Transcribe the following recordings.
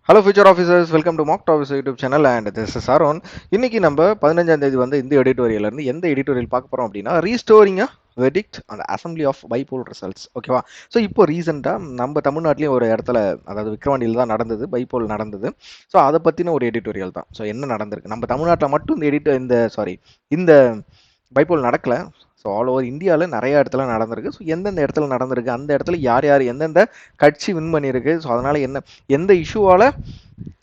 Hello future officers, welcome to mock officer YouTube channel and this is Arun. இன்னைக்கு நம்ம 15ஆம் தேதி வந்து இந்த எடிட்டோரியல்ல இருந்து எந்த எடிட்டோரியல் பார்க்க போறோம் அப்படின்னா ரீஸ்டோரிங் வெர்டிக்ட் அந்த அசம்பிளி ஆஃப் பைபோல் ரிசல்ட்ஸ். ஓகேவா? ஸோ இப்போ ரீசெண்டாக நம்ம தமிழ்நாட்டிலையும் ஒரு இடத்துல, அதாவது விக்ரவாண்டியில் தான் நடந்தது, பைபோல் நடந்தது. ஸோ அதை பற்றின ஒரு எடிட்டோரியல் தான். ஸோ என்ன நடந்திருக்கு நம்ம தமிழ்நாட்டில் மட்டும் இந்த பைபோல் நடக்கல. ஸோ ஆல் ஓவர் இந்தியாவில் நிறைய இடத்துல நடந்திருக்கு. ஸோ எந்தெந்த இடத்துல நடந்திருக்கு, அந்த இடத்துல யார் யார் எந்தெந்த கட்சி வின் பண்ணியிருக்கு, ஸோ அதனால் எந்த இஷ்யூவால்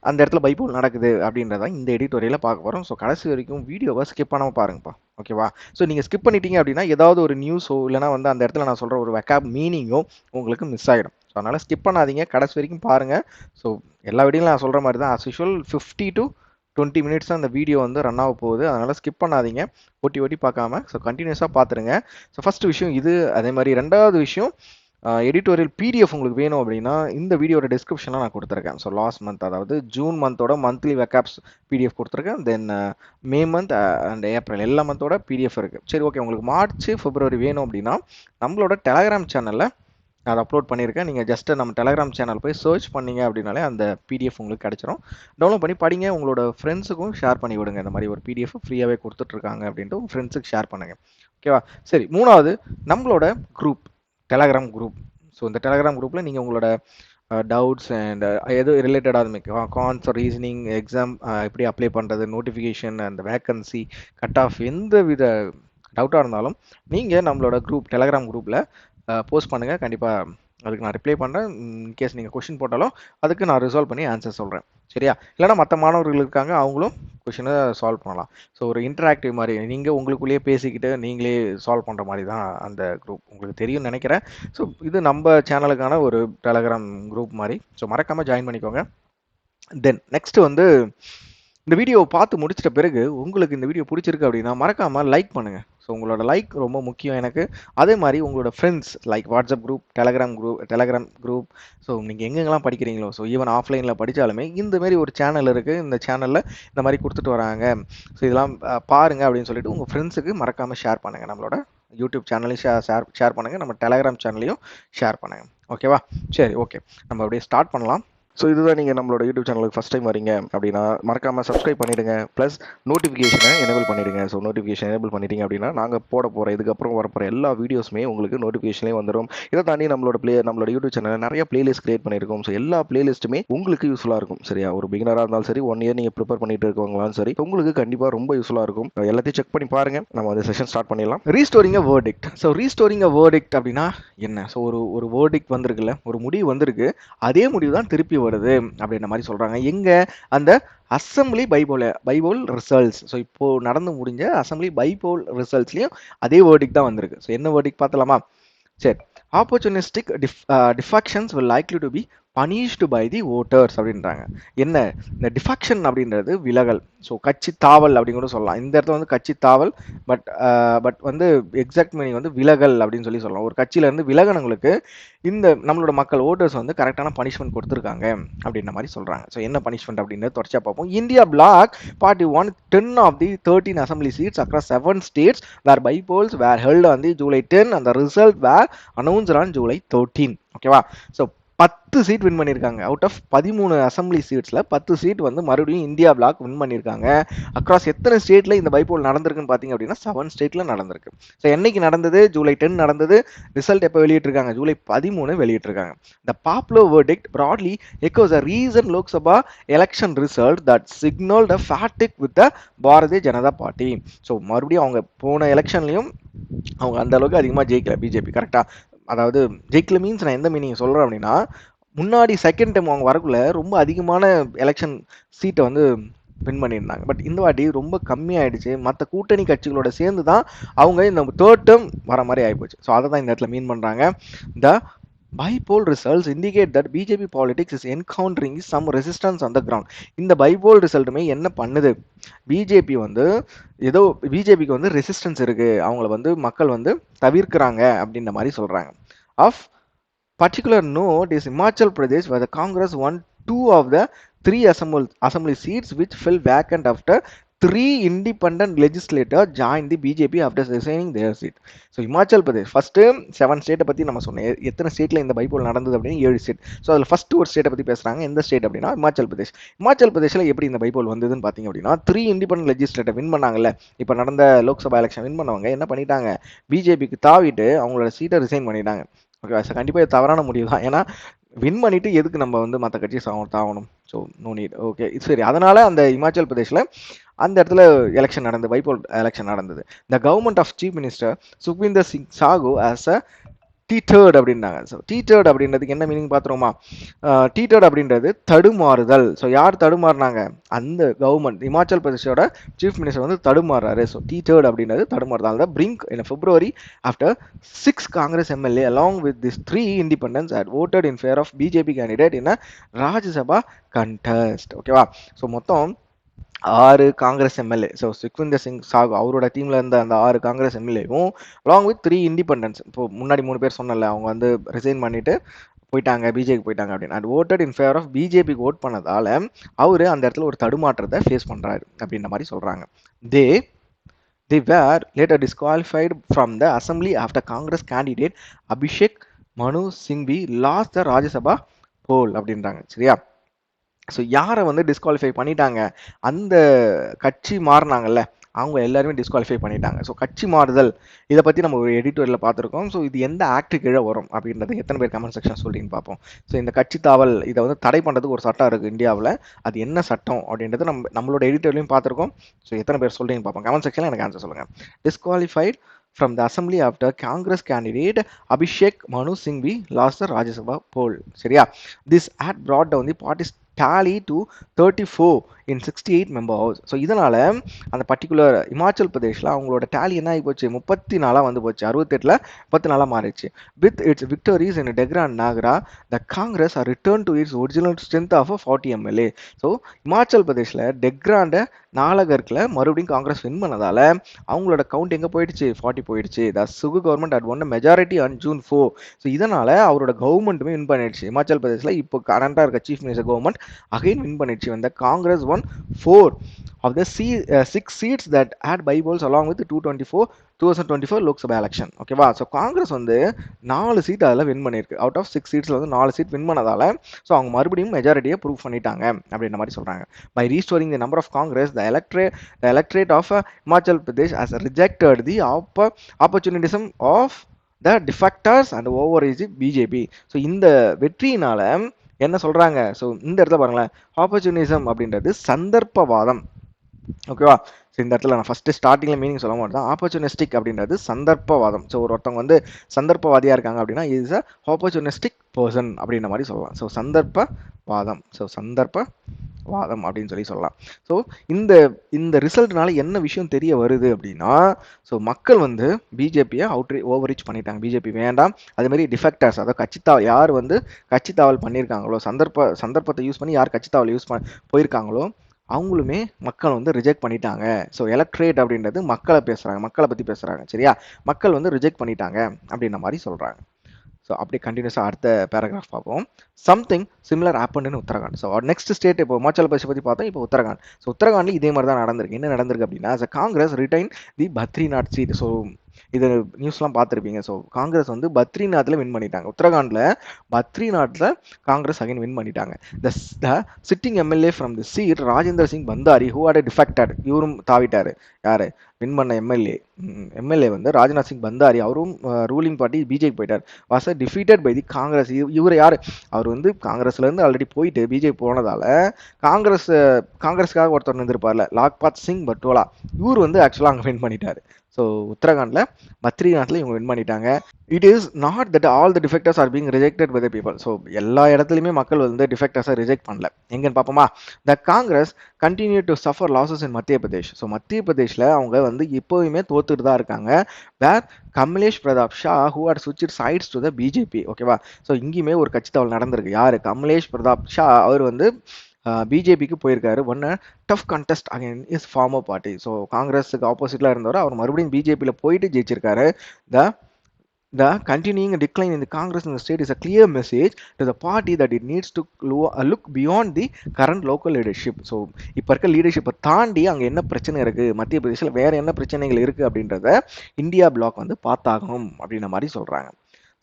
அந்த இடத்துல பைபோல் நடக்குது அப்படின்றத இந்த எடிட்டோரியல பார்க்க போகிறோம். ஸோ கடைசி வரைக்கும் வீடியோவை ஸ்கிப் பண்ணாமல் பாருங்கப்பா. ஓகேவா? ஸோ நீங்கள் ஸ்கிப் பண்ணிட்டீங்க அப்படின்னா ஏதாவது ஒரு நியூஸோ இல்லைனா வந்து அந்த இடத்துல நான் சொல்கிற ஒரு வெக்காப் மீனிங்கோ உங்களுக்கு மிஸ் ஆகிடும். ஸோ அதனால் ஸ்கிப் பண்ணாதீங்க, கடைசி வரைக்கும் பாருங்கள். ஸோ எல்லா வீடியோவும் நான் சொல்கிற மாதிரி தான் ஆஸ் யூஷுவல் 50 to 20 மினிட்ஸ் தான் அந்த வீடியோ வந்து ரன் ஆக போகுது. அதனால் ஸ்கிப் பண்ணாதீங்க, ஓட்டி ஓட்டி பார்க்காம. ஸோ கண்டினியூஸாக பார்த்துருங்க. ஸோ ஃபஸ்ட்டு விஷயம் இது. அதே மாதிரி ரெண்டாவது விஷயம், எடிட்டோரியல் பிடிஎஃப் உங்களுக்கு வேணும் அப்படின்னா இந்த வீடியோட டிஸ்கிரிப்ஷனில் நான் கொடுத்துருக்கேன். ஸோ லாஸ்ட் மந்த், அதாவது ஜூன் மந்தோட மந்த்லி வெக்காப்ஸ் பிடிஎஃப் கொடுத்துருக்கேன். தென் மே மந்த் அண்ட் ஏப்ரல் எல்லா மந்தோட பிடிஎஃப் இருக்குது. சரி, ஓகே. உங்களுக்கு மார்ச் பிப்ரவரி வேணும் அப்படின்னா நம்மளோட டெலகிராம் சேனலில் அதை அப்லோட் பண்ணியிருக்கேன். நீங்கள் ஜஸ்ட்டு நம்ம டெலகிராம் சேனல் போய் சர்ச் பண்ணீங்க அப்படின்னாலே அந்த பிடிஎஃப் உங்களுக்கு கிடச்சிரும். டவுன்லோட் பண்ணி படிங்க, உங்களோட ஃப்ரெண்ட்ஸுக்கும் ஷேர் பண்ணி விடுங்க. இந்த மாதிரி ஒரு பிடிஎஃப் ஃப்ரீயாகவே கொடுத்துட்ருக்காங்க அப்படின்ட்டு உங்கள் ஃப்ரெண்ட்ஸுக்கு ஷேர் பண்ணுங்கள். ஓகேவா? சரி, மூணாவது நம்மளோட குரூப், டெலகிராம் குரூப். ஸோ இந்த டெலகிராம் குரூப்பில் நீங்கள் உங்களோட டவுட்ஸ் அண்ட் எது ரிலேட்டடாக கான்ஸ், ரீசனிங், எக்ஸாம் எப்படி அப்ளை பண்ணுறது, நோட்டிஃபிகேஷன், அந்த வேக்கன்சி, கட் ஆஃப், எந்த வித டவுட்டாக இருந்தாலும் நீங்கள் நம்மளோட குரூப், டெலகிராம் குரூப்பில் போஸ்ட் பண்ணுங்கள். கண்டிப்பாக அதுக்கு நான் ரிப்ளை பண்ணுறேன். இன்கேஸ் நீங்கள் கொஷின் போட்டாலும் அதுக்கு நான் ரிசால்வ் பண்ணி ஆன்சர் சொல்கிறேன். சரியா? இல்லைனா மற்ற மாணவர்கள் இருக்காங்க, அவங்களும் கொஷினை சால்வ் பண்ணலாம். ஸோ ஒரு இன்டராக்டிவ் மாதிரி நீங்கள் உங்களுக்குள்ளேயே பேசிக்கிட்டு நீங்களே சால்வ் பண்ணுற மாதிரி தான் அந்த குரூப். உங்களுக்கு தெரியும்னு நினைக்கிறேன். ஸோ இது நம்ம சேனலுக்கான ஒரு டெலகிராம் குரூப் மாதிரி. ஸோ மறக்காமல் ஜாயின் பண்ணிக்கோங்க. தென் நெக்ஸ்ட்டு வந்து இந்த வீடியோவை பார்த்து முடிச்சிட்ட பிறகு உங்களுக்கு இந்த வீடியோ பிடிச்சிருக்கு அப்படின்னா மறக்காமல் லைக் பண்ணுங்கள். ஸோ உங்களோட லைக் ரொம்ப முக்கியம் எனக்கு. அதே மாதிரி உங்களோட friends, like WhatsApp group, Telegram group, so நீங்கள் எங்கெங்கெல்லாம் படிக்கிறீங்களோ, ஸோ ஈவன் ஆஃப்லைனில் படித்தாலுமே இந்தமாரி ஒரு சேனல் இருக்குது. இந்த சேனலில் இந்த மாதிரி கொடுத்துட்டு வராங்க. ஸோ இதெல்லாம் பாருங்கள் அப்படின்னு சொல்லிட்டு உங்கள் ஃப்ரெண்ட்ஸுக்கு மறக்காமல் ஷேர் பண்ணுங்கள். நம்மளோட யூடியூப் சேனலையும் ஷேர் பண்ணுங்கள், நம்ம டெலகிராம் சேனலையும் ஷேர் பண்ணுங்கள். ஓகேவா? சரி, ஓகே. நம்ம அப்படியே ஸ்டார்ட் பண்ணலாம். ஸோ இதுதான் நீங்கள் நம்மளோட யூடியூப் சேனலுக்கு ஃபஸ்ட் டைம் வரீங்க அப்படின்னா மறக்காமல் சப்ஸ்கிரைப் பண்ணிவிடுங்க. ப்ளஸ் நோட்டிஃபிகேஷனை எனேபிள் பண்ணிவிடுங்க. ஸோ நோட்டிஃபிகேஷன் எனேபிள் பண்ணிட்டீங்க அப்படின்னா நாங்கள் போட போகிற இதுக்கப்புறம் வரப்போகிற எல்லா வீடியோஸுமே உங்களுக்கு நோட்டிஃபிகேஷன்லேயே வந்துடும். இதை தாண்டி நம்மளோட யூடியூப் சேனலில் நிறைய பிளேலிஸ்ட் கிரியேட் பண்ணியிருக்கோம். ஸோ எல்லா பிளேலிஸ்ட்டுமே உங்களுக்கு யூஸ்ஃபுல்லாக இருக்கும். சரியா? ஒரு பிகினராக இருந்தாலும் சரி, 1 இயர் நீங்கள் ப்ரிப்பேர் பண்ணிட்டு இருக்கவங்களாலும் சரி, உங்களுக்கு கண்டிப்பாக ரொம்ப யூஸ்ஃபுல்லாக இருக்கும். எல்லாத்தையும் செக் பண்ணி பாருங்கள். நம்ம வந்து செஷன் ஸ்டார்ட் பண்ணிடலாம். ரீஸ்டோரிங் அ வேர்டிக்ட். ஸோ ரீஸ்டோரிங் அ வேர்டிக்ட் அப்படின்னா என்ன? ஸோ ஒரு வேர்டிக்ட் வந்திருக்குல்ல, ஒரு முடிவு வந்திருக்கு, அதே முடிவு தான் திருப்பி வருது அப்படின்னு மாதிரி சொல்றாங்க. எங்க? அந்த அசம்பிளி பைபோல் ரிசல்ட்ஸ். ஸோ இப்போ நடந்து முடிஞ்ச அசம்பிளி பைபோல் ரிசல்ட்ஸ்லயும் அதே வேர்டிக் தான் வந்திருக்கு. ஸோ என்ன வேர்டிக் பார்த்தலாமா? சரி. Opportunistic defections will likely to be punished by the voters அப்படின்றாங்க. என்ன? இந்த டிஃபாக்ஷன் அப்படின்றது விலகல். ஸோ கட்சி தாவல் அப்படின்னு கூட சொல்லலாம். இந்த இடத்துல வந்து கட்சி தாவல், பட் வந்து எக்ஸாக்ட் மீனிங் வந்து விலகல் அப்படின்னு சொல்லலாம். ஒரு கட்சியில இருந்து விலகனங்களுக்கு இந்த நம்மளோட மக்கள் ஓட்டர்ஸ் வந்து கரெக்டான பனிஷ்மெண்ட் கொடுத்துருக்காங்க அப்படின்ற மாதிரி சொல்றாங்க. ஸோ என்ன பனிஷ்மெண்ட் அப்படின்னு தொடர்ச்சியா பார்ப்போம். India bloc party won 10 of the 13 assembly seats across 7 states where bypolls were held on the July 10 and the result were announced on July 13. ஓகேவா? ஸோ 10 சீட் வின் பண்ணியிருக்காங்க. அவுட் ஆஃப் 13 அசம்பிளி சீட்ஸில் 10 சீட் வந்து மறுபடியும் India black win பண்ணியிருக்காங்க. Across எத்தனை ஸ்டேட்டில் இந்த பைபோல் நடந்திருக்குன்னு பார்த்தீங்க அப்படின்னா 7 ஸ்டேட்டில் நடந்திருக்கு. ஸோ என்னைக்கு நடந்தது? ஜூலை 10 நடந்தது. ரிசல்ட் எப்போ வெளியிட்டிருக்காங்க? ஜூலை 13 வெளியிட்டிருக்காங்க. The popular verdict broadly echoes a recent Lok Sabha election result that signaled a fatigue with the Bharatiya Janata party. So மறுபடியும் அவங்க போன எலெக்ஷன்லையும் அவங்க அந்த அளவுக்கு அதிகமாக ஜெயிக்கல, பிஜேபி. கரெக்டாக? அதாவது ஜெயிக்கல மீன்ஸ் நான் எந்த மீனிங் சொல்கிறேன் அப்படின்னா, முன்னாடி செகண்ட் டைம் அவங்க வரக்குள்ள ரொம்ப அதிகமான எலெக்ஷன் சீட்டை வந்து வின் பண்ணியிருந்தாங்க. பட் இந்த வாட்டி ரொம்ப கம்மியாயிடுச்சு. மற்ற கூட்டணி கட்சிகளோட சேர்ந்து தான் அவங்க இந்த தேர்ட் டேர்ம் வர மாதிரி ஆகிப்போச்சு. ஸோ அதை தான் இந்த இடத்துல மீன் பண்ணுறாங்க. The bypoll results indicate that BJP politics is encountering some resistance on the ground. இந்த பைபோல் ரிசல்ட்டுமே என்ன பண்ணுது? பிஜேபிக்கு வந்து ரெசிஸ்டன்ஸ் இருக்கு, அவங்கள வந்து மக்கள் வந்து தவிர்க்கிறாங்க அப்படின்ற மாதிரி சொல்றாங்க. Of particular note is Himachal Pradesh, where the Congress won 2 of the 3 assembly seats which fell vacant after 3 independent legislators joined the BJP after resigning their seat. So Himachal Pradesh first 7 ஸ்டேட்டை பற்றி நம்ம சொன்னோம். எத்தனை ஸ்டேட்டில் இந்த பைபோல் நடந்தது அப்படின்னு 7 ஸ்டேட். ஸோ அதில் ஃபர்ஸ்ட் ஒரு ஸ்டேட்டை பற்றி பேசுகிறாங்க. எந்த ஸ்டேட் அப்படின்னா இமாச்சல் பிரதேஷ். இமாச்சல் பிரதேஷில் எப்படி இந்த பைபோல் வந்ததுன்னு பார்த்தீங்க அப்படின்னா 3 இண்டிபெண்டன்ட் லெஜிஸ்லேட்டர் வின் பண்ணாங்கல்ல. இப்போ நடந்த லோக்சபா எலெக்ஷன் வின் பண்ணவங்க என்ன பண்ணிட்டாங்க, பிஜேபிக்கு தாவிட்டு அவங்களோட சீட்டை ரிசைன் பண்ணிட்டாங்க. ஓகே, கண்டிப்பாக இது தவறான முடிவு தான். ஏன்னா வின் பண்ணிட்டு எதுக்கு நம்ம வந்து மற்ற கட்சி தாவணும். So no need. ஓகே, சரி. அதனால அந்த இமாச்சல் பிரதேஷில் அந்த இடத்துல எலெக்ஷன் நடந்தது, பைபோல் எலெக்ஷன் நடந்தது. The government of chief minister Sukhvinder Singh Sukhu as a teetered அப்படின்னாங்க. ஸோ டீட்டர்ட் அப்படின்றதுக்கு என்ன மீனிங் பார்த்துருவோமா? டீட்டர்ட் அப்படின்றது தடுமாறுதல். ஸோ யார் தடுமாறினாங்க? அந்த கவர்மெண்ட், இமாச்சல் பிரதேஷோட சீஃப் மினிஸ்டர் வந்து தடுமாறாரு. ஸோ டீட்டர்ட் அப்படின்றது தடுமாறுதல். The brink in February after 6 Congress MLA along with these 3 independents had voted in favor of BJP candidate in a Rajya Sabha contest. ஓகேவா? ஸோ மொத்தம் 6 காங்கிரஸ் எம்எல்ஏ. ஸோ சுக்விந்தர் சிங் சாகு அவரோட டீமில் இருந்த அந்த 6 காங்கிரஸ் எம்எல்ஏவும் அலாங் வித் 3 இண்டிபெண்டன்ஸ், இப்போ முன்னாடி 3 பேர் சொன்னல, அவங்க வந்து ரிசைன் பண்ணிட்டு போயிட்டாங்க, பிஜேபிக்கு போயிட்டாங்க அப்படின்னு. And voted in favour of பிஜேபிக்கு ஓட் பண்ணதால அவரு அந்த இடத்துல ஒரு தடுமாற்றத்தை ஃபேஸ் பண்றாரு அப்படின்ற மாதிரி சொல்றாங்க. They were later disqualified from the assembly after Congress candidate Abhishek Manu Singhvi lost the Rajya Sabha போல் அப்படின்றாங்க. சரியா? ஸோ யாரை வந்து டிஸ்குவாலிஃபை பண்ணிட்டாங்க, அந்த கட்சி மாறினாங்கல்ல, அவங்க எல்லாருமே டிஸ்குவாலிஃபை பண்ணிட்டாங்க. ஸோ கட்சி மாறுதல் இதை பற்றி நம்ம ஒரு எடிட்டோரியல் பார்த்துருக்கோம். ஸோ இது எந்த ஆக்ட் கீழே வரும் அப்படின்றது எத்தனை பேர் கமெண்ட் செக்ஷன் சொல்லிங்கன்னு பார்ப்போம். ஸோ இந்த கட்சி தாவல் இதை வந்து தடை பண்ணுறதுக்கு ஒரு சட்டம் இருக்குது இந்தியாவில். அது என்ன சட்டம் அப்படின்றது நம்மளோட எடிட்டோரியலையும் பார்த்துருக்கோம். ஸோ எத்தனை பேர் சொல்லிங்கன்னு பார்ப்போம். கமெண்ட் செக்ஷனில் எனக்கு ஆன்சர் சொல்லுங்கள். Disqualified from the assembly after Congress candidate Abhishek Manu Singhvi lost the Rajya Sabha poll. சரியா? This had brought down the party's tally to 34 in 68 member house. So இதனால அந்த பர்டிகுலர் இமாச்சல் பிரதேஷில் அவங்களோட டேலி என்ன ஆகி போச்சு, 34 வந்து போச்சு. 68ல் 14 மாறிடுச்சு. With its victories in Dehra and Nalagarh the Congress are return to its original strength of 40 MLA. So Himachal பிரதேஷில் டெக்ராண்ட நாலகர்க்கில் மறுபடியும் காங்கிரஸ் வின் பண்ணதால அவங்களோட கவுண்ட் எங்கே போயிடுச்சு, 40 போயிடுச்சு. The Sukhu government at one majority on June 4. So இதனால அவரோட கவர்மெண்ட்டுமே வின் பண்ணிடுச்சு. இமாச்சல் பிரதேஷில் இப்போ கரண்டாக இருக்க chief minister government again win பண்ணிடுச்சு. வந்த Congress won 4 of the 6 seats that had by-polls along with 2024 Lok Sabha election. ஓகேவா? ஸோ காங்கிரஸ் வந்து 4 சீட் அதில் வின் பண்ணியிருக்கு. அவுட் ஆஃப் 6 சீட்ஸில் வந்து 4 சீட் வின் பண்ணதால ஸோ அவங்க மறுபடியும் மெஜாரிட்டியை ப்ரூவ் பண்ணிட்டாங்க அப்படின்ற மாதிரி சொல்கிறாங்க. By restoring the number of Congress the electorate of Himachal Pradesh has rejected the opportunism of the defectors and overreach BJP. So இந்த வெற்றியினால என்ன சொல்றாங்க, ஸோ இந்த இடத்துல பாருங்களேன், ஆப்பர்ச்சுனிசம் அப்படின்றது சந்தர்ப்பவாதம். ஓகேவா? ஸோ இந்த இடத்துல நான் ஃபர்ஸ்ட் ஸ்டார்டிங்ல மீனிங் சொல்ல மாட்டேன். ஆப்பர்ச்சுனிஸ்டிக் அப்படின்றது சந்தர்ப்பவாதம். ஸோ ஒருத்தவங்க வந்து சந்தர்ப்பவாதியா இருக்காங்க அப்படின்னா இஸ் அ ஆப்பர்ச்சுனிஸ்டிக் பர்சன் அப்படின்ற மாதிரி சொல்லலாம். ஸோ சந்தர்ப்பவாதம் அப்படின்னு சொல்லலாம். ஸோ இந்த இந்த ரிசல்ட்னால என்ன விஷயம் தெரிய வருது அப்படின்னா, ஸோ மக்கள் வந்து பிஜேபியை ஓவர் ரீச் பண்ணிட்டாங்க. பிஜேபி வேண்டாம். அதே மாதிரி டிஃபெக்டர்ஸ், அதாவது யார் வந்து கட்சித்தாவல் பண்ணியிருக்காங்களோ, சந்தர்ப்பத்தை யூஸ் பண்ணி யார் கட்சித்தாவல் போயிருக்காங்களோ அவங்களுமே மக்கள் வந்து ரிஜெக்ட் பண்ணிட்டாங்க. ஸோ எலக்ட்ரேட் அப்படின்றது மக்களை பற்றி பேசுகிறாங்க. சரியா? மக்கள் வந்து ரிஜெக்ட் பண்ணிட்டாங்க அப்படின்ற மாதிரி சொல்கிறாங்க. ஸோ அப்படியே கண்டினியூஸாக அடுத்த பேராகிராஃப் பார்ப்போம். Something similar happen in Uttarakhand. So next state இப்போ இமாச்சல் பிரதேஷ் பற்றி பார்த்தோம். இப்போ உத்தரகாண்ட். ஸோ உத்தரகாண்ட்ல இதே மாதிரி தான் நடந்திருக்கு. என்ன நடந்திருக்கு அப்படின்னா, Congress retain the Badrinath seat. So இது நியூஸ்லாம் பார்த்துருப்பீங்க. ஸோ காங்கிரஸ் வந்து பத்ரிநாத்தில் வின் பண்ணிட்டாங்க. உத்தரகாண்டில் பத்ரிநாத்தில் காங்கிரஸ் அகைன் வின் பண்ணிட்டாங்க. The sitting MLA from the seat Rajendra Singh Bhandari who had defected, இவரும் தாவிட்டாரு. யாரு வின் பண்ண எம்எல்ஏ வந்து ராஜ்நாத் சிங் பந்தாரி, அவரும் ரூலிங் பார்ட்டி பிஜேபி போயிட்டார். Was defeated by the Congress. இவர் யார், அவர் வந்து காங்கிரஸ்ல இருந்து ஆல்ரெடி போயிட்டு பிஜேபி போனதால காங்கிரஸுக்காக ஒருத்தர் இருந்திருப்பார்ல, லாக்பாத் சிங் பட்டோலா, இவர் வந்து ஆக்சுவலாக அங்கே வின் பண்ணிட்டாரு. ஸோ உத்தரகாண்டில் பத்ரிநாத்தில் இவங்க வின் பண்ணிட்டாங்க. It is not that all the defectors are being rejected by the people. So எல்லா இடத்துலையுமே மக்கள் வந்து டிஃபெக்டர்ஸை ரிஜெக்ட் பண்ணல. எங்கன்னு பார்ப்போமா? The Congress continue to suffer losses in Madhya Pradesh. So மத்திய பிரதேஷில் அவங்க வந்து இப்போவுமே தோத்துட்டு தான் இருக்காங்க. வேர் கமலேஷ் பிரதாப் ஷா ஹூ ஆர் சுவிட்ச் சைட்ஸ் டு த பிஜேபி. ஓகேவா? ஸோ இங்கேயுமே ஒரு கட்சி தாவல் நடந்திருக்கு. யார்? கமலேஷ் பிரதாப் ஷா. அவர் வந்து பிஜேபிக்கு போயிருக்காரு. ஒன்று tough contest again is former party. So காங்கிரஸுக்கு ஆப்போசிட்ல இருந்தவர் அவர் மறுபடியும் பிஜேபியில் போயிட்டு ஜெயிச்சிருக்காரு. The The continuing decline in the Congress in the state is a clear message to the party that it needs to look beyond the current local leadership. So இப்போ இருக்க லீடர்ஷிப்பை தாண்டி அங்கே என்ன பிரச்சனை இருக்குது, மத்திய பிரதேசில் வேறு என்ன பிரச்சனைகள் இருக்குது அப்படின்றத இந்தியா பிளாக் வந்து பார்த்தாகணும் அப்படின்ற மாதிரி சொல்கிறாங்க.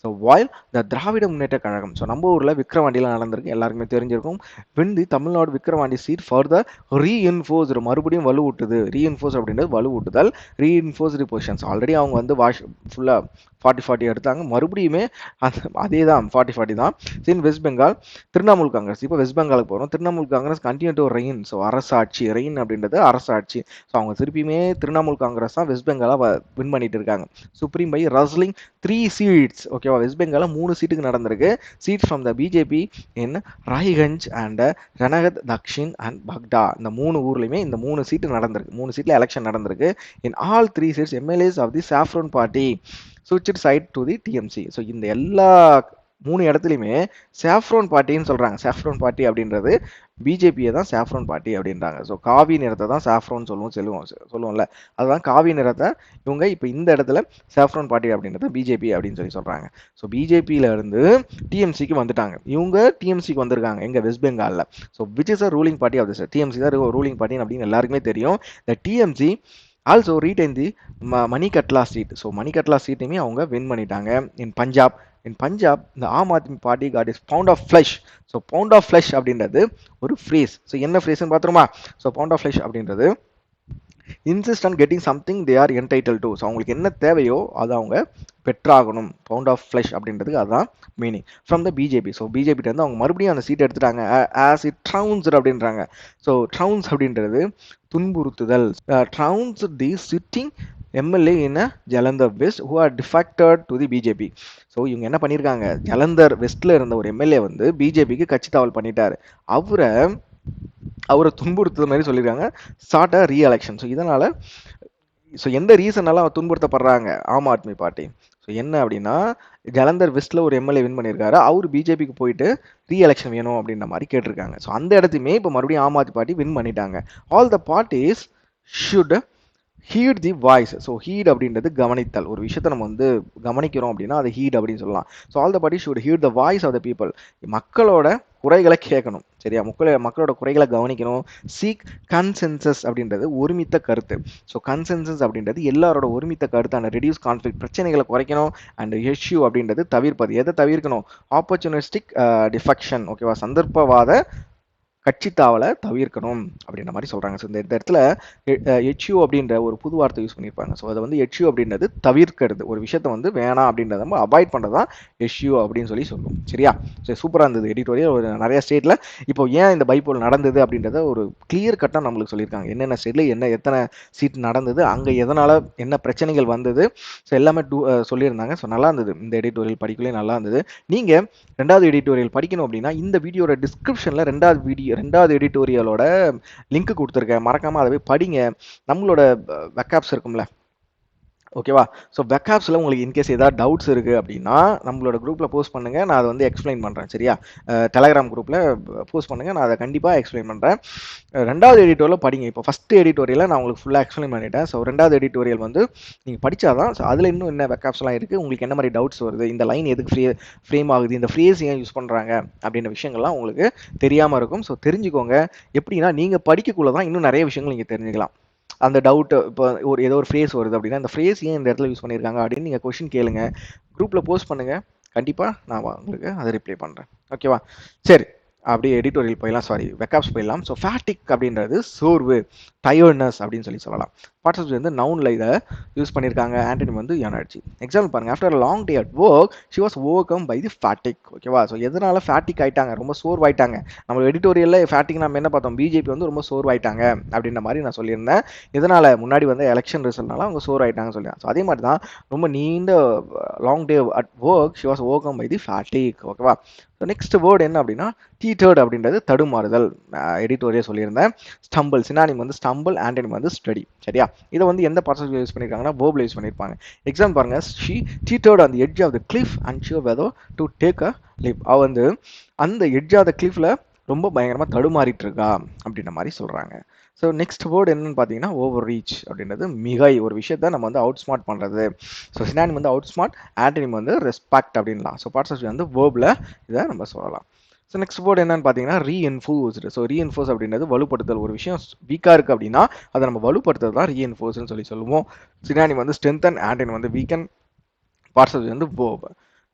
ஸோ வாயில் த திராவிட முன்னேற்ற கழகம், ஸோ நம்ம ஊரில் விக்ரவாண்டியில் நடந்திருக்கு, எல்லாருக்குமே தெரிஞ்சிருக்கும். விந்தி Tamil Nadu Vikravandi seat further reinforced, மறுபடியும் வலுவூட்டுது. ரீஇன்ஃபோர்ஸ் அப்படின்றது வலுவூட்டுதல், ரீஇன்ஃபோர்ஸ்டு பொசிஷன்ஸ். ஆல்ரெடி அவங்க வந்து ஃபுல்லாக 40 எடுத்தாங்க, மறுபடியுமே அதே தான் 40 தான். இன் வெஸ்ட் பெங்கால் திரிணாமுல் காங்கிரஸ், இப்போ வெஸ்ட் பெங்காலுக்கு போகிறோம். Trinamool Congress continue to rain, so அரசாட்சி, ரெயின் அப்படின்றது அரசாட்சி. ஸோ அவங்க திருப்பியுமே திரிணாமுல் காங்கிரஸ் தான் வெஸ்ட் பெங்காலாக வின் பண்ணிட்டு இருக்காங்க. Supreme by wrestling 3 seats. ஓகேவா, வெஸ்ட் பெங்காலில் 3 சீட்டுக்கு நடந்திருக்கு. Seat from the BJP in Raiganj and Ranaghat Dakshin and Bagda, இந்த 3 ஊர்லையுமே இந்த 3 சீட்டு நடந்திருக்கு. 3 சீட்டில் எலெக்ஷன் நடந்திருக்கு. In all 3 seats MLAs of the saffron party சுவிட்ச் side to the TMC. So இந்த எல்லா 3 இடத்துலையுமே சாஃப்ரோன் பார்ட்டின்னு சொல்கிறாங்க. சாஃப்ரோன் பார்ட்டி அப்படின்றது பிஜேபியை தான் சாஃப்ரோன் பார்ட்டி அப்படின்றாங்க. ஸோ காவி நிறத்தை தான் சாஃப்ரோன் சொல்லுவோம்ல, அதுதான் காவி நிறத்தை இவங்க இப்போ இந்த இடத்துல சாஃப்ரோன் பார்ட்டி அப்படின்றத பிஜேபி அப்படின்னு சொல்கிறாங்க. ஸோ பிஜேபியில இருந்து டிஎம்சிக்கு வந்துட்டாங்க. இவங்க டிஎம்சிக்கு வந்திருக்காங்க எங்க வெஸ்ட் பெங்காலில். So which is a ruling party of this, TMC தான் ரூலிங் பார்ட்டி அப்படின்னு எல்லாருக்குமே தெரியும். இந்த TMC also retain the Maniktala seat. So Maniktala சீட்டையுமே அவங்க வின் பண்ணிட்டாங்க. இன் பஞ்சாப் இந்த Aam Aadmi party got is pound of flesh. So pound of flesh அப்படின்றது ஒரு ஃப்ரேஸ். ஸோ என்ன ஃப்ரேஸ்ன்னு பார்த்துருமா? ஸோ பவுண்ட் ஆஃப் ஃப்ளஷ் அப்படின்றது insist on getting something they are entitled to. So அவங்களுக்கு என்ன தேவையோ அதை அவங்க பெற்றாகணும். பவுண்ட் ஆஃப் ஃப்ளஷ் அப்படின்றதுக்கு அதுதான் meaning from the BJP. So பிஜேபிட்ட இருந்து அவங்க மறுபடியும் அந்த சீட் எடுத்துட்டாங்க. ஆஸ் இட் ட்ரவுன்ஸ் அப்படின்றாங்க. ஸோ ட்ரவுன்ஸ் அப்படின்றது துன்புறுத்துதல். Trounce the sitting MLA in Jalandhar west who are defected to the BJP. So இவங்க என்ன பண்ணியிருக்காங்க, ஜலந்தர் வெஸ்ட்ல இருந்த ஒரு எம்எல்ஏ வந்து பிஜேபிக்கு கட்சி தாவல் பண்ணிட்டாரு. அவரை துன்புறுத்துற மாதிரி சொல்லியிருக்காங்க. ஸ்டார்ட் அ ரீஎலெக்ஷன். ஸோ இதனால எந்த ரீசனால அவர் துன்புறுத்தப்படுறாங்க ஆம் ஆத்மி பார்ட்டி? ஸோ என்ன அப்படின்னா, ஜலந்தர் வெஸ்ட்ல ஒரு எம்எல்ஏ வின் பண்ணியிருக்காரு, அவர் பிஜேபிக்கு போயிட்டு ரீஎலெக்ஷன் வேணும் அப்படின்ற மாதிரி கேட்டிருக்காங்க. ஸோ அந்த இடத்தையுமே இப்போ மறுபடியும் ஆம் ஆத்மி பார்ட்டி வின் பண்ணிட்டாங்க. All the parties should heat the voice. So heat அப்படின்றது கவனித்தல். ஒரு விஷயத்தை நம்ம வந்து கவனிக்கிறோம் அப்படின்னா அது ஹீட் அப்படின்னு சொல்லலாம். So all the party should heed the voice of the people. மக்களோட குறைகளை கேட்கணும், சரியா? மக்களோட குறைகளை கவனிக்கணும். சீக் கன்சென்சஸ் அப்படின்றது ஒருமித்த கருத்து. ஸோ கன்சென்சஸ் அப்படின்றது எல்லாரோட ஒருமித்த கருத்தான ரெடியூஸ் கான்ஃப்ளிக்ட், பிரச்சனைகளை குறைக்கணும். அண்ட் இஷ்யூ அப்படின்றது தவிர்ப்பது. எதை தவிர்க்கணும்? Opportunistic defection. ஓகேவா, சந்தர்ப்பவாத கட்சி தாவலை தவிர்க்கணும் அப்படின்ற மாதிரி சொல்கிறாங்க. ஸோ இந்த இடத்துல ஹெச்யூ அப்படின்ற ஒரு புது வார்த்தை யூஸ் பண்ணியிருப்பாங்க. ஸோ அதை வந்து ஹெச்யூ அப்படின்றது தவிர்க்கிறது, ஒரு விஷயத்தை வந்து வேணாம் அப்படின்றத நம்ம அவாய்ட் பண்ணுறது தான் ஹெச்யூ அப்படின்னு சொல்லுவோம். சரியா? ஸோ சூப்பராக இருந்தது எடிட்டோரியல். ஒரு நிறைய ஸ்டேட்டில் இப்போ ஏன் இந்த பைப்போல் நடந்தது அப்படின்றத ஒரு கிளியர் கட்டாக நம்மளுக்கு சொல்லியிருக்காங்க. என்னென்ன ஸ்டேட்டில் எத்தனை சீட் நடந்தது, அங்கே எதனால் என்ன பிரச்சனைகள் வந்தது, ஸோ எல்லாமே சொல்லியிருந்தாங்க. ஸோ நல்லா இருந்தது, இந்த எடிட்டோரியல் படிக்கலே நல்லா இருந்தது. நீங்கள் 2வது எடிட்டோரியல் படிக்கணும் அப்படின்னா இந்த வீடியோட டிஸ்கிரிப்ஷனில் 2வது எடிட்டோரியலோட லிங்க் கொடுத்துருக்கேன், மறக்காமல் அதை போய் படிங்க. நம்மளோட வெக்காப்ஸ் இருக்கும்ல, ஓகேவா? ஸோ வெக்காப்ஸில் உங்களுக்கு இன்கேஸ் ஏதாவது டவுட்ஸ் இருக்குது அப்படின்னா நம்மளோட குரூப்பில் போஸ்ட் பண்ணுங்கள், நான் அதை வந்து எக்ஸ்பிளைன் பண்ணுறேன். சரியா? டெலகிராம் குரூப்பில் போஸ்ட் பண்ணுங்கள், நான் அதை கண்டிப்பாக எக்ஸ்பிளைன் பண்ணுறேன். 2வது எடிட்டோரியல் படிங்க. இப்போ ஃபஸ்ட்டு எடிட்டோரியலை நான் உங்களுக்கு ஃபுல்லாக எக்ஸ்பிளைன் பண்ணிட்டேன். ஸோ 2வது எடிட்டோரியல் வந்து நீங்கள் படித்தாதான். ஸோ அதில் இன்னும் என்ன வெக்காப்ஸ்லாம் இருக்குது, உங்களுக்கு என்ன மாதிரி டவுட்ஸ் வருது, இந்த லைன் எதுக்கு ஃப்ரேம் ஆகுது, இந்த ஃப்ரேஸ் ஏன் யூஸ் பண்ணுறாங்க அப்படின்ற விஷயங்கள்லாம் உங்களுக்கு தெரியாமல் இருக்கும். ஸோ தெரிஞ்சுக்கோங்க. எப்படின்னா நீங்கள் படிக்கக்குள்ள தான் இன்னும் நிறைய விஷயங்கள் நீங்கள் தெரிஞ்சுக்கலாம். அந்த டவுட், இப்போ ஏதோ ஒரு ஃப்ரேஸ் வருது அப்படின்னா அந்த ஃப்ரேஸ் ஏன் இந்த இடத்துல யூஸ் பண்ணியிருக்காங்க அப்படின்னு நீங்கள் கொஷின் கேளுங்க, குரூப்பில் போஸ்ட் பண்ணுங்கள். கண்டிப்பாக நான் உங்களுக்கு அதை ரிப்ளை பண்ணுறேன். ஓகேவா? சரி, அப்படியே எடிட்டோரியல் போயிடலாம். சாரி, வெக்காப்ஸ் போயிடலாம். ஸோ ஃபேட்டிக் அப்படின்றது சோர்வு, டயர்ட்னஸ் அப்படின்னு சொல்லலாம். பார்ட்ஸ் வந்து நவுனில் இதை யூஸ் பண்ணியிருக்காங்க. ஆண்டனிம் வந்து எனர்ஜி. எக்ஸாம்பிள் பாருங்கள். After a long day at work she was overcome by the fatigue. ஓகேவா? ஸோ எதனால ஃபேட்டிக் ஆயிட்டாங்க, ரொம்ப சோர்வாயிட்டாங்க. நம்ம எடிட்டோரியலில் ஃபேட்டிக் நம்ம என்ன பார்த்தோம், பிஜேபி வந்து ரொம்ப சோர்வாயிட்டாங்க அப்படின்ற மாதிரி நான் சொல்லியிருந்தேன். இதனால் முன்னாடி வந்து எலெக்ஷன் ரிசல்ட்னால அவங்க சோர்வாயிட்டாங்கன்னு சொல்லியிருந்தேன். ஸோ அதே மாதிரி தான் ரொம்ப நீண்ட long day at work she was overcome by the fatigue. ஓகேவா? ஸோ நெக்ஸ்ட் வேர்டு என்ன அப்படின்னா டீட்டர்ட் அப்படின்றது தடுமாறுதல். எடிட்டோரியே சொல்லியிருந்தேன். ஸ்டம்பிள் சினானிம் வந்து ஸ்டம்பிள், ஆண்டனிம் வந்து ஸ்டடி. சரியா? இதை வந்து எந்த பார்ட்ஸ் யூஸ் பண்ணியிருக்காங்கன்னா வேர்பில் யூஸ் பண்ணியிருப்பாங்க. எக்ஸாம்பிள் பாருங்க. She teetered on the edge of the cliff and sheer whether to take a leap. அவ வந்து அந்த எட்ஜ் ஆஃப் த கிளிஃப்ல ரொம்ப பயங்கரமாக தடுமாறிட்டு இருக்கா அப்படின்ற மாதிரி சொல்கிறாங்க. ஸோ நெக்ஸ்ட் வேர்ட் என்னன்னு பார்த்தீங்கன்னா ஓவர் ரீச் அப்படின்றது மிகை, ஒரு விஷயத்த நம்ம வந்து அவுட் ஸ்மார்ட் பண்ணுறது. ஸோ சினானிம் வந்து அவுட் ஸ்மார்ட், ஆன்டனிம் வந்து ரெஸ்பெக்ட் அப்படின்லாம். ஸோ பார்ட்ஸ் ஆஃப் வந்து வேர்பில் இதை நம்ம சொல்லலாம். ஸோ நெக்ஸ்ட் வேர்ட் என்னன்னு பார்த்தீங்கன்னா ரீஎன்ஃபோர்ஸ்டு. ஸோ ரீஎன்ஃபோர்ஸ் அப்படின்றது வலுப்படுத்தல். ஒரு விஷயம் வீக்காக இருக்குது அப்படின்னா அதை நம்ம வலுப்படுத்துறது தான் ரீஎன்ஃபோர்ஸ்னு சொல்லுவோம். சினானிம் வந்து ஸ்ட்ரென்தன், ஆன்டனிம் வந்து வீக்கன், பார்ட்ஸ் ஆஃப் வந்து வேர்ப்.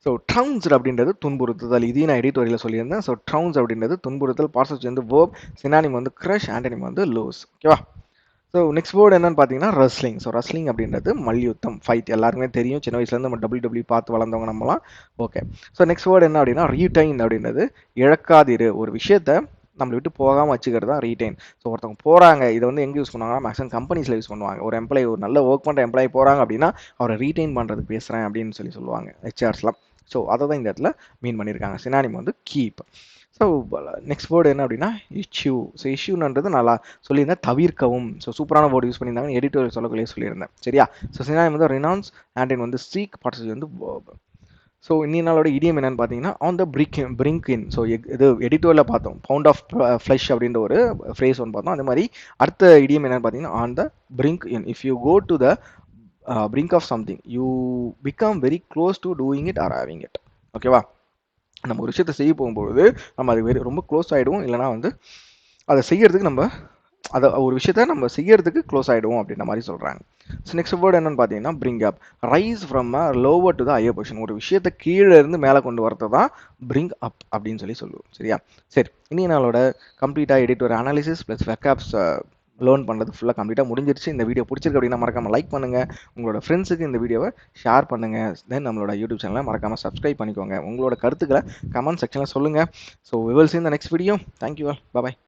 ஸோ ட்ரவுன்ஸ்டு அப்படின்றது துன்புறுத்துதல். இதையும் நான் எடிட்டோரியலில் சொல்லியிருந்தேன். ஸோ ட்ரவுன்ஸ் அப்படின்றது துன்புறுத்தல், பார்ட்ஸ் ஆஃப் வந்து வேர்ப், சினானிம் வந்து க்ரஷ், ஆன்டனிம் வந்து லூஸ். ஓகேவா? ஸோ நெக்ஸ்ட் வேர்டு என்னன்னு பார்த்தீங்கன்னா ரஸ்லிங். ஸோ ரஸ்லிங் அப்படின்றது மல்யுத்தம், ஃபைட். எல்லாருக்குமே தெரியும், சின்ன வயசுலேருந்து நம்ம டபிள்யூ பார்த்து வளர்ந்தவங்க நம்மலாம். ஓகே. ஸோ நெக்ஸ்ட் வேர்டு என்ன அப்படின்னா ரீடைன் அப்படின்றது இழக்காதிரு, ஒரு விஷயத்த நம்மளை விட்டு போகாமல் வச்சுக்கிறது தான் ரீடைன். ஸோ ஒருத்தவங்க போகிறாங்க, இதை வந்து எங்கே யூஸ் பண்ணுவாங்கன்னா மேக்ஸிமம் கம்பெனிஸில் யூஸ் பண்ணுவாங்க. ஒரு எம்ப்ளாயி, ஒரு நல்ல ஒர்க் பண்ணுற எம்ப்ளாயி போகிறாங்க அப்படின்னா அவரை ரீடைன் பண்ணுறதுக்கு பேசுகிறேன் அப்படின்னு சொல்லுவாங்க ஹெச்ஆர்ஸ்லாம். ஸோ அதை தான் இந்த இடத்துல மீன் பண்ணியிருக்காங்க. சினானிம் வந்து கீப். ஸோ நெக்ஸ்ட் வேர்டு என்ன அப்படின்னா இஷ்யூ. ஸோ இஷ்யூன்றது நல்லா சொல்லியிருந்தேன், தவிர்க்கவும். ஸோ சூப்பரான வேர்டு யூஸ் பண்ணியிருந்தாங்க, எடிட்டோரியல் சொல்லக்குள்ளே சொல்லியிருந்தேன். சரியா? ஸோ சினானிம் வந்து ரினான்ஸ், ஆன்டின் வந்து சீக், பார்ட்ஸ் வந்து verb. ஸோ இன்னி நாளோட இடியம் என்னன்னு பார்த்தீங்கன்னா on the brink in. So இது எடிட்டோரியில் பார்த்தோம், பவுண்ட் ஆஃப் ஃப்ளஷ் அப்படின்ற ஒரு ஃப்ரேஸ் ஒன்று பார்த்தோம். அதே மாதிரி அடுத்த இடியம் என்னன்னு பார்த்தீங்கன்னா on the brink in. If you go to the brink of something, you become very close to doing it or having it. ஓகேவா? நம்ம ஒரு விஷயத்தை செய்ய போகும்போது நம்ம அது ரொம்ப க்ளோஸ் ஆகிடுவோம், இல்லைனா வந்து அதை செய்யறதுக்கு நம்ம அதை ஒரு விஷயத்த நம்ம செய்யறதுக்கு க்ளோஸ் ஆகிடுவோம் அப்படின்ற மாதிரி சொல்கிறாங்க. ஸோ நெக்ஸ்ட் வேர்டு என்னன்னு பார்த்தீங்கன்னா bring up. Rice from a lower to the higher position. ஒரு விஷயத்தை கீழே இருந்து மேலே கொண்டு வரது தான் பிரிங் அப் அப்படின்னு சொல்லுவோம். சரியா? சரி, இனி நாளோட கம்ப்ளீட்டாக எடிட்டோர் அனாலிசிஸ் ப்ளஸ் வெக்காப்ஸ் லேர்ன் பண்ணுறது ஃபுல்லாக கம்ப்ளீட்டாக முடிஞ்சிருச்சு. இந்த வீடியோ பிடிச்சிருக்கு அப்படின்னா மறக்காமல் லைக் பண்ணுங்கள், உங்களோட ஃப்ரெண்ட்ஸுக்கு இந்த வீடியோவை ஷேர் பண்ணுங்கள். தென் நம்மளோட யூடியூப் சேனலை மறக்காமல் சப்ஸ்கிரைப் பண்ணிக்கோங்க. உங்களோட கருத்துக்களை கமெண்ட் செக்ஷனில் சொல்லுங்கள். So we will see in the next video. Thank you all. Bye bye.